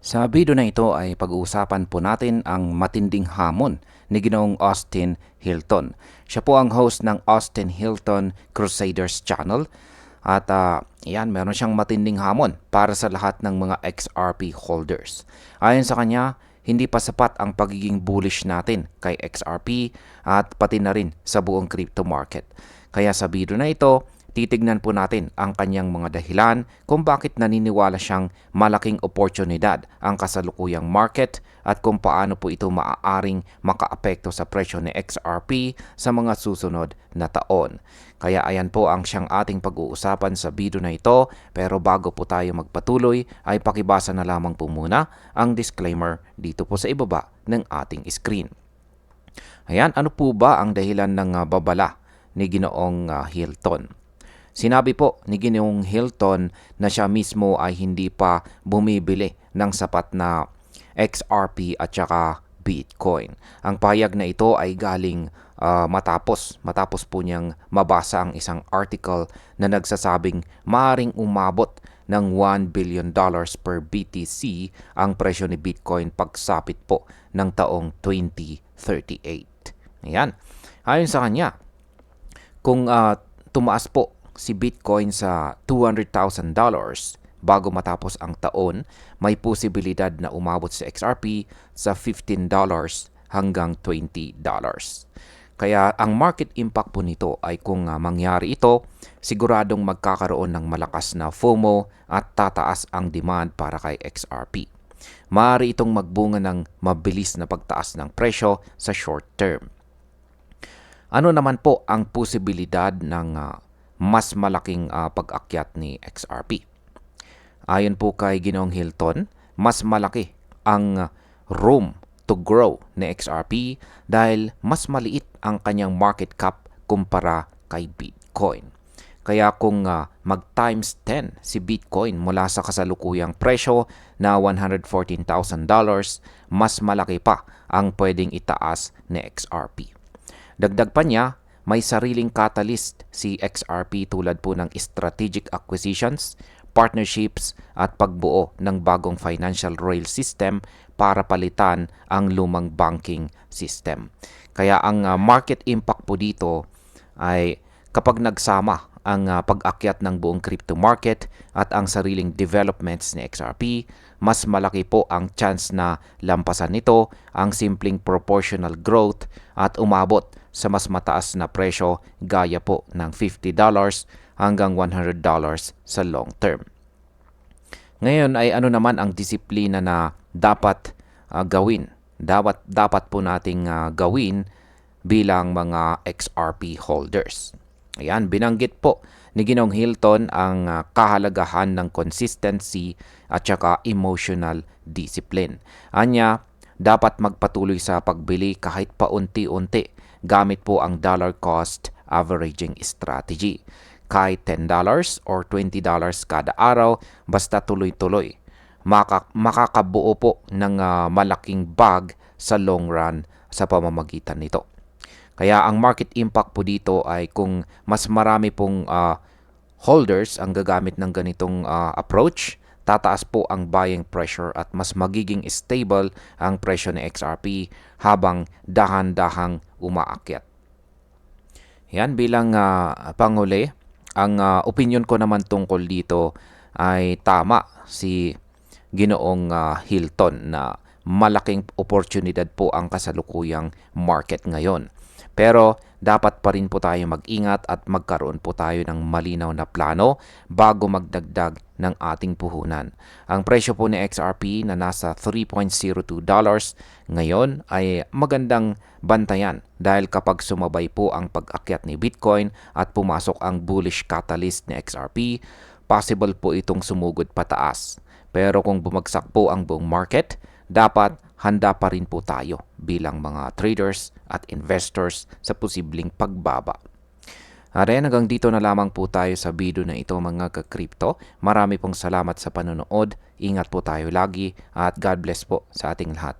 Sa video na ito ay pag-uusapan po natin ang matinding hamon ni Ginoong Austin Hilton. Siya po ang host ng Austin Hilton Crusaders Channel at meron siyang matinding hamon para sa lahat ng mga XRP holders. Ayon sa kanya, hindi pa sapat ang pagiging bullish natin kay XRP at pati na rin sa buong crypto market. Kaya sa video na ito, titignan po natin ang kanyang mga dahilan kung bakit naniniwala siyang malaking oportunidad ang kasalukuyang market at kung paano po ito maaaring makaapekto sa presyo ni XRP sa mga susunod na taon. Kaya ayan po ang siyang ating pag-uusapan sa video na ito, pero bago po tayo magpatuloy ay pakibasa na lamang po muna ang disclaimer dito po sa ibaba ng ating screen. Ayan, ano po ba ang dahilan ng babala ni Ginoong Hilton? Sinabi po ni Ginoong Hilton na siya mismo ay hindi pa bumibili ng sapat na XRP at saka Bitcoin. Ang pahayag na ito ay galing matapos po niyang mabasa ang isang article na nagsasabing maaaring umabot ng $1 billion per BTC ang presyo ni Bitcoin pagsapit po ng taong 2038. Ayan. Ayon sa kanya, kung tumaas po si Bitcoin sa $200,000 bago matapos ang taon, may posibilidad na umabot si XRP sa $15 hanggang $20. Kaya ang market impact po nito ay kung mangyari ito, siguradong magkakaroon ng malakas na FOMO at tataas ang demand para kay XRP. Maaari itong magbunga ng mabilis na pagtaas ng presyo sa short term. Ano naman po ang posibilidad ng mas malaking pag-akyat ni XRP? Ayon po kay Ginoong Hilton, mas malaki ang room to grow ni XRP dahil mas maliit ang kanyang market cap kumpara kay Bitcoin. Kaya kung mag times 10 si Bitcoin mula sa kasalukuyang presyo na $114,000, mas malaki pa ang pwedeng itaas ni XRP. Dagdag pa niya, may sariling catalyst si XRP tulad po ng strategic acquisitions, partnerships at pagbuo ng bagong financial rail system para palitan ang lumang banking system. Kaya ang market impact po dito ay kapag nagsama ang pag-akyat ng buong crypto market at ang sariling developments ni XRP, mas malaki po ang chance na lampasan nito ang simpleng proportional growth at umabot sa mas mataas na presyo gaya po ng $50 hanggang $100 sa long term. Ngayon ay ano naman ang disiplina na dapat gawin? Dapat po nating gawin bilang mga XRP holders. Ayan, binanggit po ni Ginoong Hilton ang kahalagahan ng consistency at saka emotional discipline. Anya, dapat magpatuloy sa pagbili kahit paunti-unti gamit po ang dollar cost averaging strategy. Kahit $10 or $20 kada araw, basta tuloy-tuloy. Makakabuo po ng malaking bag sa long run sa pamamagitan nito. Kaya ang market impact po dito ay kung mas marami pong holders ang gagamit ng ganitong approach, tataas po ang buying pressure at mas magiging stable ang presyo ni XRP habang dahan-dahang umaakyat. Yan bilang panghuli, ang opinion ko naman tungkol dito ay tama si Ginoong Hilton na malaking oportunidad po ang kasalukuyang market ngayon. Pero dapat pa rin po tayo mag-ingat at magkaroon po tayo ng malinaw na plano bago magdagdag ng ating puhunan. Ang presyo po ni XRP na nasa $3.02 ngayon ay magandang bantayan dahil kapag sumabay po ang pag-akyat ni Bitcoin at pumasok ang bullish catalyst ni XRP, possible po itong sumugod pataas. Pero kung bumagsak po ang buong market, dapat handa pa rin po tayo bilang mga traders at investors sa posibleng pagbaba. Hanggang dito na lamang po tayo sa video na ito mga ka-crypto. Marami pong salamat sa panonood. Ingat po tayo lagi at God bless po sa ating lahat.